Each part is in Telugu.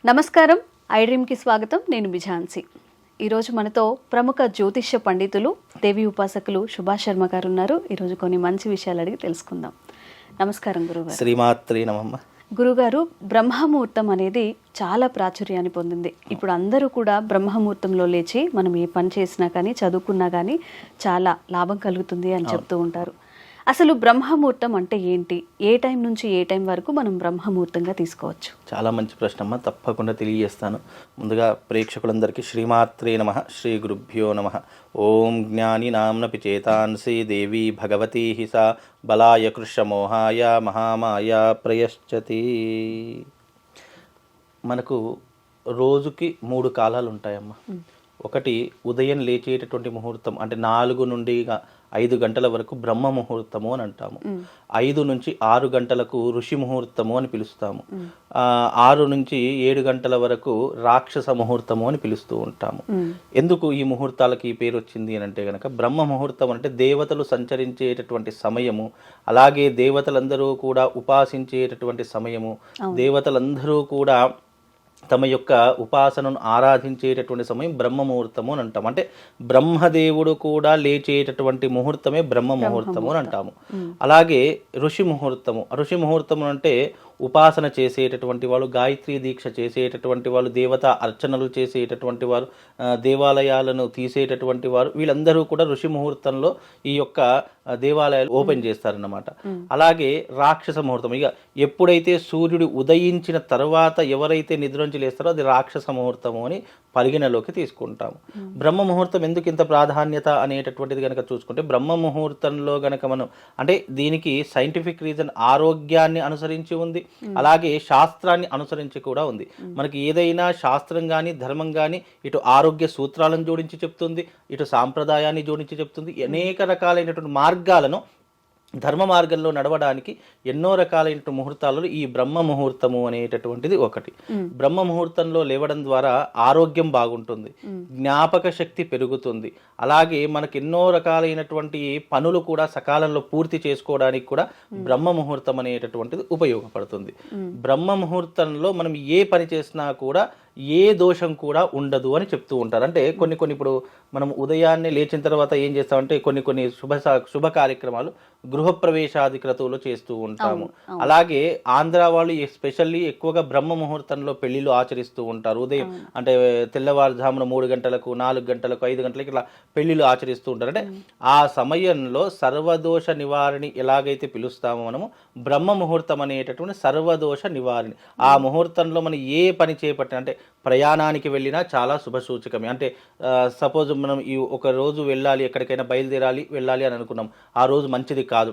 నమస్కారం, ఐడ్రీమ్కి స్వాగతం. నేను బిఝాన్సీ. ఈరోజు మనతో ప్రముఖ జ్యోతిష్య పండితులు, దేవి ఉపాసకులు సుభాష్ శర్మ గారు ఉన్నారు. ఈరోజు కొన్ని మంచి విషయాలు అడిగి తెలుసుకుందాం. నమస్కారం గురుగారు. శ్రీమాత్రి నమః. గురుగారు, బ్రహ్మముహూర్తం అనేది చాలా ప్రాచుర్యాన్ని పొందింది. ఇప్పుడు అందరూ కూడా బ్రహ్మముహూర్తంలో లేచి మనం ఏ పని చేసినా కానీ, చదువుకున్నా కానీ చాలా లాభం కలుగుతుంది అని చెప్తూ ఉంటారు. అసలు బ్రహ్మముహూర్తం అంటే ఏంటి? ఏ టైం నుంచి ఏ టైం వరకు మనం బ్రహ్మముహూర్తంగా తీసుకోవచ్చు? చాలా మంచి ప్రశ్న అమ్మ, తప్పకుండా తెలియజేస్తాను. ముందుగా ప్రేక్షకులందరికీ శ్రీమాత్రే నమః, శ్రీ గురుభ్యో నమః. ఓం జ్ఞాని నామ్నపి చేతాంసి దేవి భగవతీ సా బలాయ కృషమోహాయ మహామాయ ప్రయశ్చతి. మనకు రోజుకి 3 కాలాలు ఉంటాయమ్మా. ఒకటి ఉదయం లేచేటటువంటి ముహూర్తం, అంటే 4 నుండి 5 గంటల వరకు బ్రహ్మ ముహూర్తము అని అంటాము. 5 నుంచి 6 గంటలకు ఋషి ముహూర్తము అని పిలుస్తాము. 6 నుంచి 7 గంటల వరకు రాక్షస ముహూర్తము అని పిలుస్తూ ఉంటాము. ఎందుకు ఈ ముహూర్తాలకి ఈ పేరు వచ్చింది అని అంటే కనుక, బ్రహ్మ ముహూర్తం అంటే దేవతలు సంచరించేటటువంటి సమయము, అలాగే దేవతలందరూ కూడా ఉపాసించేటటువంటి సమయము, దేవతలందరూ కూడా తమ యొక్క ఉపాసనను ఆరాధించేటటువంటి సమయం బ్రహ్మ ముహూర్తము అని అంటాము. అంటే బ్రహ్మదేవుడు కూడా లేచేటటువంటి ముహూర్తమే బ్రహ్మ ముహూర్తము అని అంటాము. అలాగే ఋషి ముహూర్తము. ఋషి ముహూర్తము అంటే ఉపాసన చేసేటటువంటి వాళ్ళు, గాయత్రీ దీక్ష చేసేటటువంటి వాళ్ళు, దేవతా అర్చనలు చేసేటటువంటి వారు, దేవాలయాలను తీసేటటువంటి వారు, వీళ్ళందరూ కూడా ఋషి ముహూర్తంలో ఈ యొక్క దేవాలయాలు ఓపెన్ చేస్తారన్నమాట. అలాగే రాక్షస ముహూర్తం, ఇక ఎప్పుడైతే సూర్యుడు ఉదయించిన తర్వాత ఎవరైతే నిద్ర నుంచి లేస్తారో అది రాక్షస ముహూర్తము అని పరిగణలోకి తీసుకుంటాము. బ్రహ్మ ముహూర్తం ఎందుకు ఇంత ప్రాధాన్యత అనేటటువంటిది కనుక చూసుకుంటే, బ్రహ్మ ముహూర్తంలో గనక మనం, అంటే దీనికి సైంటిఫిక్ రీజన్ ఆరోగ్యాన్ని అనుసరించి ఉంది, అలాగే శాస్త్రాన్ని అనుసరించి కూడా ఉంది. మనకి ఏదైనా శాస్త్రం కానీ ధర్మం కానీ ఇటు ఆరోగ్య సూత్రాలను జోడించి చెప్తుంది, ఇటు సాంప్రదాయాన్ని జోడించి చెప్తుంది. అనేక రకాలైనటువంటి మార్గాలను, ధర్మ మార్గంలో నడవడానికి ఎన్నో రకాలైన ముహూర్తాలలో ఈ బ్రహ్మ ముహూర్తము అనేటటువంటిది ఒకటి. బ్రహ్మ ముహూర్తంలో లేవడం ద్వారా ఆరోగ్యం బాగుంటుంది, జ్ఞాపక శక్తి పెరుగుతుంది, అలాగే మనకు ఎన్నో రకాలైనటువంటి పనులు కూడా సకాలంలో పూర్తి చేసుకోవడానికి కూడా బ్రహ్మ ముహూర్తం అనేటటువంటిది ఉపయోగపడుతుంది. బ్రహ్మ ముహూర్తంలో మనం ఏ పని చేసినా కూడా ఏ దోషం కూడా ఉండదు అని చెప్తూ ఉంటారు. అంటే కొన్ని ఇప్పుడు మనం ఉదయాన్నే లేచిన తర్వాత ఏం చేస్తామంటే కొన్ని శుభ కార్యక్రమాలు గృహప్రవేశాది క్రతువులు చేస్తూ ఉంటాము. అలాగే ఆంధ్ర వాళ్ళు ఎస్పెషల్లీ ఎక్కువగా బ్రహ్మ ముహూర్తంలో పెళ్లిళ్ళు ఆచరిస్తూ ఉంటారు. ఉదయం అంటే తెల్లవారుజామున 3 గంటలకు, 4 గంటలకు, 5 గంటలకు ఇలా పెళ్లిళ్ళు ఆచరిస్తూ ఉంటారు. అంటే ఆ సమయంలో సర్వదోష నివారణి ఎలాగైతే పిలుస్తామో మనము, బ్రహ్మ ముహూర్తం అనేటటువంటి సర్వదోష నివారణి. ఆ ముహూర్తంలో మనం ఏ పని చేపట్టిన, అంటే ప్రయాణానికి వెళ్ళినా చాలా శుభ సూచకమే. అంటే సపోజ్ మనం ఈ ఒక రోజు వెళ్ళాలి, ఎక్కడికైనా బయలుదేరాలి వెళ్ళాలి అని అనుకున్నాం, ఆ రోజు మంచిది కాదు,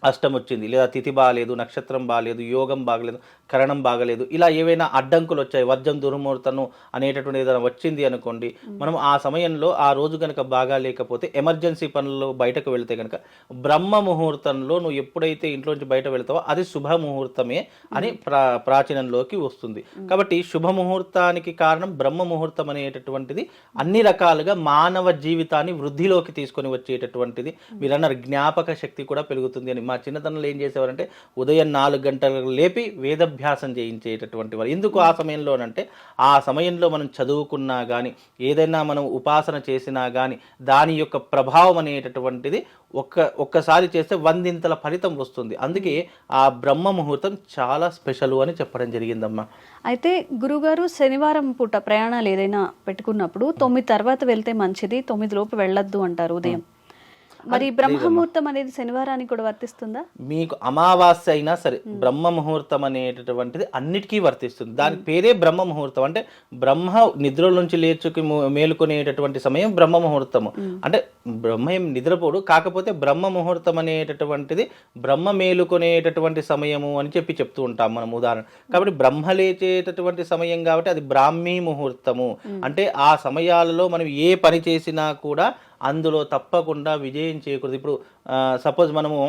అష్టం వచ్చింది, లేదా తిథి బాగలేదు, నక్షత్రం బాగలేదు, యోగం బాగలేదు, కరణం బాగలేదు, ఇలా ఏవైనా అడ్డంకులు వచ్చాయి, వర్జం దుర్ముహూర్తము అనేటటువంటి ఏదైనా వచ్చింది అనుకోండి, మనం ఆ సమయంలో ఆ రోజు కనుక బాగా లేకపోతే ఎమర్జెన్సీ పనుల్లో బయటకు వెళితే కనుక బ్రహ్మ ముహూర్తంలో నువ్వు ఎప్పుడైతే ఇంట్లోంచి బయట వెళ్తావో అది శుభ ముహూర్తమే అని ప్రాచీనంలోకి వస్తుంది. కాబట్టి శుభ ముహూర్తానికి కారణం బ్రహ్మ ముహూర్తం అనేటటువంటిది అన్ని రకాలుగా మానవ జీవితాన్ని వృద్ధిలోకి తీసుకొని వచ్చేటటువంటిది. మీరు అన్నారు జ్ఞాపక శక్తి కూడా పెరుగుతుంది అని. మా చిన్నతనంలో ఏం చేసేవారంటే ఉదయం 4 గంటలకు లేపి వేదభ్యాసం చేయించేటటువంటి వారు. ఎందుకు ఆ సమయంలోనంటే, ఆ సమయంలో మనం చదువుకున్నా కానీ, ఏదైనా మనం ఉపాసన చేసినా కానీ దాని యొక్క ప్రభావం అనేటటువంటిది ఒక్కసారి చేస్తే 100 ఫలితం వస్తుంది. అందుకే ఆ బ్రహ్మ ముహూర్తం చాలా స్పెషల్ అని చెప్పడం జరిగిందమ్మా. అయితే గురుగారు, శనివారం పూట ప్రయాణాలు ఏదైనా పెట్టుకున్నప్పుడు 9 తర్వాత వెళ్తే మంచిది, 9 లోపు వెళ్ళొద్దు అంటారు ఉదయం. మరి బ్రహ్మముహూర్తం అనేది శనివారానికి కూడా వర్తిస్తుందా? మీకు అమావాస్య అయినా సరే బ్రహ్మ ముహూర్తం అనేటటువంటిది అన్నిటికీ వర్తిస్తుంది. దానికి పేరే బ్రహ్మ ముహూర్తం. అంటే బ్రహ్మ నిద్ర నుంచి లేచుకి మేలుకునేటటువంటి సమయం బ్రహ్మ ముహూర్తము. అంటే బ్రహ్మ ఏం నిద్రపోడు, కాకపోతే బ్రహ్మ ముహూర్తం అనేటటువంటిది బ్రహ్మ మేలుకునేటటువంటి సమయము అని చెప్తూ ఉంటాం మనం ఉదాహరణ. కాబట్టి బ్రహ్మ లేచేటటువంటి సమయం కాబట్టి అది బ్రాహ్మీ ముహూర్తము. అంటే ఆ సమయాలలో మనం ఏ పని చేసినా కూడా అందులో తప్పకుండా విజయం చేయకూడదు. ఇప్పుడు సపోజ్ మనము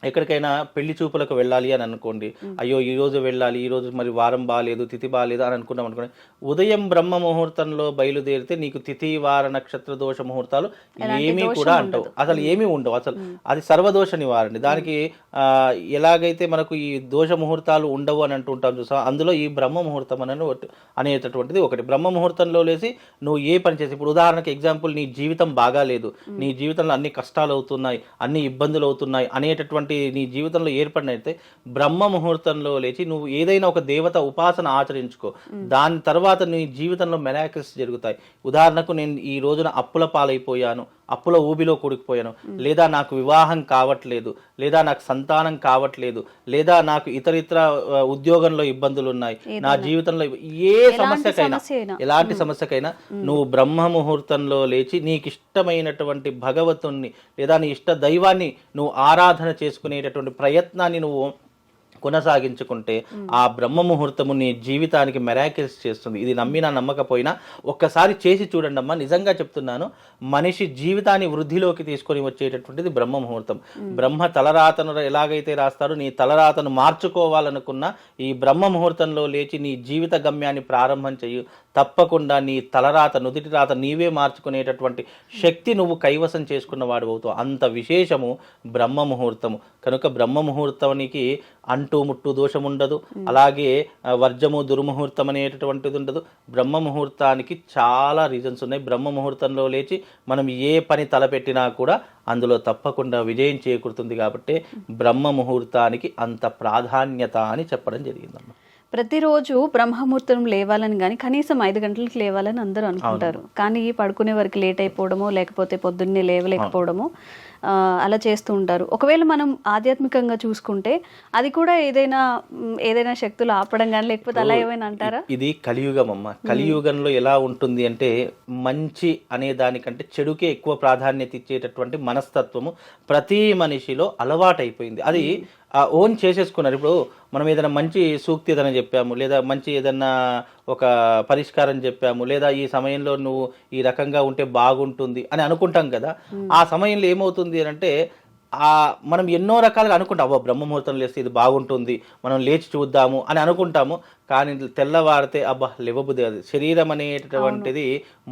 ఎక్కడికైనా పెళ్లి చూపులకు వెళ్ళాలి అని అనుకోండి, అయ్యో ఈ రోజు వెళ్ళాలి, ఈ రోజు మరి వారం బాగాలేదు, తిథి బాగాలేదు అని అనుకున్నాం అనుకోండి, ఉదయం బ్రహ్మ ముహూర్తంలో బయలుదేరితే నీకు తిథి వార నక్షత్ర దోష ముహూర్తాలు ఏమీ కూడా అంటవు, అసలు ఏమీ ఉండవు. అసలు అది సర్వదోష నివారణ. దానికి ఎలాగైతే మనకు ఈ దోష ముహూర్తాలు ఉండవు అని అంటుంటాం చూసా, అందులో ఈ బ్రహ్మ ముహూర్తం అనేటటువంటిది ఒకటి. బ్రహ్మ ముహూర్తంలో లేసి నువ్వు ఏ పని చేసి, ఇప్పుడు ఉదాహరణకి ఎగ్జాంపుల్, నీ జీవితం బాగాలేదు, నీ జీవితంలో అన్ని కష్టాలు అవుతున్నాయి, అన్ని ఇబ్బందులు అవుతున్నాయి అనేటటువంటి నీ జీవితంలో ఏర్పడినైతే బ్రహ్మ ముహూర్తంలో లేచి నువ్వు ఏదైనా ఒక దేవత ఉపాసన ఆచరించుకో. దాని తర్వాత నీ జీవితంలో మెరాకిల్స్ జరుగుతాయి. ఉదాహరణకు నేను ఈ రోజున అప్పుల పాలైపోయాను, అప్పుల ఊబిలో కూడుకుపోయాను, లేదా నాకు వివాహం కావట్లేదు, లేదా నాకు సంతానం కావట్లేదు, లేదా నాకు ఇతరితర ఉద్యోగంలో ఇబ్బందులు ఉన్నాయి, నా జీవితంలో ఏ సమస్యకైనా, ఎలాంటి సమస్యకైనా నువ్వు బ్రహ్మ ముహూర్తంలో లేచి నీకు ఇష్టమైనటువంటి భగవతుణ్ణి లేదా నీ ఇష్ట దైవాన్ని నువ్వు ఆరాధన చేసుకునేటటువంటి ప్రయత్నాన్ని నువ్వు కొనసాగించుకుంటే ఆ బ్రహ్మ ముహూర్తము నీ జీవితానికి మెరాకిల్స్ చేస్తుంది. ఇది నమ్మినా నమ్మకపోయినా ఒక్కసారి చేసి చూడండి అమ్మా, నిజంగా చెప్తున్నాను. మనిషి జీవితాన్ని వృద్ధిలోకి తీసుకొని వచ్చేటటువంటిది బ్రహ్మ ముహూర్తం. బ్రహ్మ తలరాతను ఎలాగైతే రాస్తారో, నీ తలరాతను మార్చుకోవాలనుకున్న ఈ బ్రహ్మ ముహూర్తంలో లేచి నీ జీవిత గమ్యాన్ని ప్రారంభం చెయ్యి. తప్పకుండా నీ తలరాత, నుదిటి రాత నీవే మార్చుకునేటటువంటి శక్తి నువ్వు కైవసం చేసుకున్న వాడు అవుతావు. అంత విశేషము బ్రహ్మ ముహూర్తము. కనుక బ్రహ్మ ముహూర్తానికి అంటూ ముట్టు దోషం ఉండదు, అలాగే వర్జము దుర్ముహూర్తం అనేటటువంటిది ఉండదు. బ్రహ్మ ముహూర్తానికి చాలా రీజన్స్ ఉన్నాయి. బ్రహ్మ ముహూర్తంలో లేచి మనం ఏ పని తలపెట్టినా కూడా అందులో తప్పకుండా విజయం చేకూరుతుంది. కాబట్టి బ్రహ్మ ముహూర్తానికి అంత ప్రాధాన్యత అని చెప్పడం జరిగిందమ్మా. ప్రతిరోజు బ్రహ్మముహూర్తం లేవాలని కానీ కనీసం 5 గంటలకు లేవాలని అందరూ అనుకుంటారు. కానీ పడుకునే వరకు లేట్ అయిపోవడమో, లేకపోతే పొద్దున్నే లేవలేకపోవడమో అలా చేస్తూ ఉంటారు. ఒకవేళ మనం ఆధ్యాత్మికంగా చూసుకుంటే అది కూడా ఏదైనా శక్తులు ఆపడం కానీ, లేకపోతే అలా ఏమైనా అంటారా? ఇది కలియుగం అమ్మ. కలియుగంలో ఎలా ఉంటుంది అంటే, మంచి అనే దానికంటే చెడుకే ఎక్కువ ప్రాధాన్యత ఇచ్చేటటువంటి మనస్తత్వము ప్రతి మనిషిలో అలవాటైపోయింది. అది ఓన్ చేసేసుకున్నారు. ఇప్పుడు మనం ఏదైనా మంచి సూక్తి ఏదైనా చెప్పాము, లేదా మంచి ఏదైనా ఒక పరిష్కారం చెప్పాము, లేదా ఈ సమయంలో నువ్వు ఈ రకంగా ఉంటే బాగుంటుంది అని అనుకుంటాం కదా. ఆ సమయంలో ఏమవుతుంది అంటే, మనం ఎన్నో రకాలుగా అనుకుంటాం, అవ్వ బ్రహ్మ ముహూర్తం లేస్తే ఇది బాగుంటుంది, మనం లేచి చూద్దాము అని అనుకుంటాము. కానీ తెల్లవారితే అబ్బా లేవబుద్ధి, అది శరీరం అనేటటువంటిది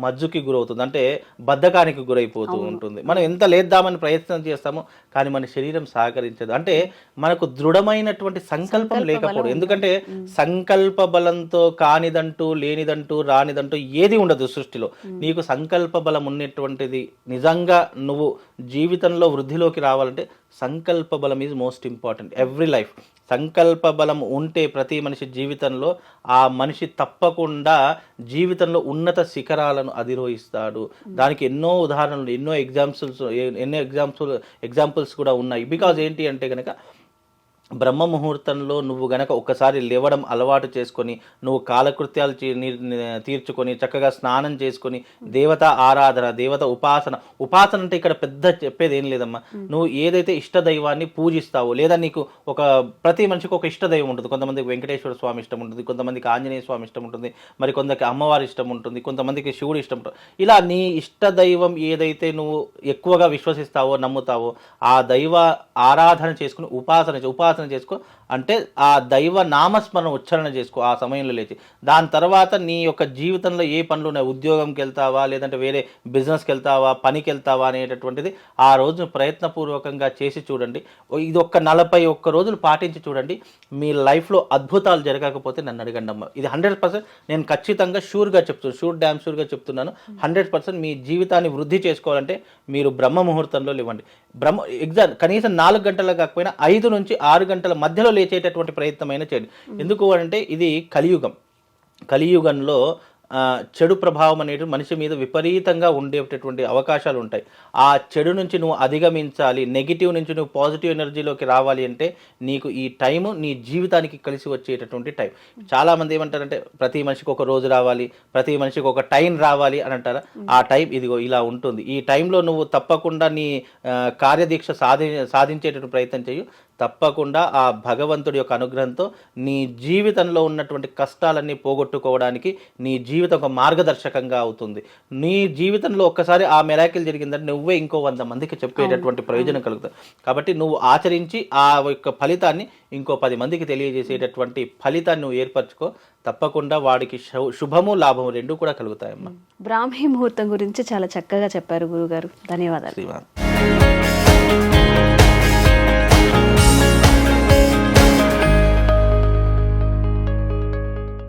మజ్జుకి గురవుతుంది, అంటే బద్ధకానికి గురైపోతూ ఉంటుంది. మనం ఎంత లేద్దామని ప్రయత్నం చేస్తామో కానీ మన శరీరం సహకరించదు. అంటే మనకు దృఢమైనటువంటి సంకల్పం లేకపోవడం. ఎందుకంటే సంకల్ప బలంతో కానిదంటూ, లేనిదంటూ, రానిదంటూ ఏది ఉండదు సృష్టిలో. నీకు సంకల్ప బలం ఉన్నటువంటిది, నిజంగా నువ్వు జీవితంలో వృద్ధిలోకి రావాలంటే సంకల్ప బలం is most important. Every life సంకల్ప బలం ఉంటే ప్రతి మనిషి జీవితంలో ఆ మనిషి తప్పకుండా జీవితంలో ఉన్నత శిఖరాలను అధిరోహిస్తాడు. దానికి ఎన్నో ఉదాహరణలు, ఎన్నో ఎగ్జాంపుల్స్ కూడా ఉన్నాయి. బికాజ్ ఏంటి అంటే కనుక, బ్రహ్మ ముహూర్తంలో నువ్వు గనక ఒక్కసారి లేవడం అలవాటు చేసుకొని, నువ్వు కాలకృత్యాలు తీర్చుకొని, చక్కగా స్నానం చేసుకొని, దేవత ఆరాధన, దేవత ఉపాసన అంటే ఇక్కడ పెద్ద చెప్పేది ఏం లేదమ్మా. నువ్వు ఏదైతే ఇష్టదైవాన్ని పూజిస్తావో, లేదా నీకు ప్రతి మనిషికి ఒక ఇష్టదైవం ఉంటుంది. కొంతమందికి వెంకటేశ్వర స్వామి ఇష్టం ఉంటుంది, కొంతమందికి ఆంజనేయ స్వామి ఇష్టం ఉంటుంది, మరి కొందరికి అమ్మవారి ఇష్టం ఉంటుంది, కొంతమందికి శివుడు ఇష్టం ఉంటుంది. ఇలా నీ ఇష్టదైవం ఏదైతే నువ్వు ఎక్కువగా విశ్వసిస్తావో, నమ్ముతావో, ఆ దైవ ఆరాధన చేసుకుని ఉపాసన చేసుకో. అంటే ఆ దైవ నామస్మరణ ఉచ్చారణ చేసుకో ఆ సమయంలో లేచి. దాని తర్వాత నీ యొక్క జీవితంలో ఏ పనులు ఉన్నాయి, ఉద్యోగంకి వెళ్తావా, లేదంటే వేరే బిజినెస్కి వెళ్తావా, పనికి వెళ్తావా అనేటటువంటిది ఆ రోజు ప్రయత్నపూర్వకంగా చేసి చూడండి. ఇది 41 రోజులు పాటించి చూడండి. మీ లైఫ్లో అద్భుతాలు జరగకపోతే నన్ను అడగండి అమ్మ. ఇది 100% నేను ఖచ్చితంగా షూర్గా చెప్తున్నాను. 100% మీ జీవితాన్ని వృద్ధి చేసుకోవాలంటే మీరు బ్రహ్మ ముహూర్తంలో లేవండి. కనీసం 4 గంటలు కాకపోయినా 5 నుంచి 6 గంటల మధ్యలో లేచేటటువంటి ప్రయత్నమైనా చేయండి. ఎందుకు అంటే ఇది కలియుగంలో చెడు ప్రభావం అనేది మనిషి మీద విపరీతంగా ఉండేటటువంటి అవకాశాలు ఉంటాయి. ఆ చెడు నుంచి నువ్వు అధిగమించాలి, నెగిటివ్ నుంచి నువ్వు పాజిటివ్ ఎనర్జీలోకి రావాలి అంటే నీకు ఈ టైము నీ జీవితానికి కలిసి వచ్చేటటువంటి టైం. చాలామంది ఏమంటారంటే ప్రతి మనిషికి ఒక రోజు రావాలి, ప్రతి మనిషికి ఒక టైం రావాలి అని అంటారా. ఆ టైం ఇదిగో ఇలా ఉంటుంది. ఈ టైంలో నువ్వు తప్పకుండా నీ కార్యదీక్ష సాధించేటటువంటి ప్రయత్నం చేయు. తప్పకుండా ఆ భగవంతుడి యొక్క అనుగ్రహంతో నీ జీవితంలో ఉన్నటువంటి కష్టాలన్నీ పోగొట్టుకోవడానికి నీ జీవితం ఒక మార్గదర్శకంగా అవుతుంది. నీ జీవితంలో ఒక్కసారి ఆ మెరాకిల్ జరిగిందంటే నువ్వే ఇంకో 100 మందికి చెప్పేటటువంటి ప్రయోజనం కలుగుతుంది. కాబట్టి నువ్వు ఆచరించి ఆ యొక్క ఫలితాన్ని ఇంకో 10 మందికి తెలియజేసేటటువంటి ఫలితాన్ని నువ్వు ఏర్పరచుకో. తప్పకుండా వాడికి శుభము లాభము 2 కూడా కలుగుతాయమ్మా. బ్రాహ్మీ ముహూర్తం గురించి చాలా చక్కగా చెప్పారు గురుగారు. ధన్యవాదాలు. శ్రీమాన్.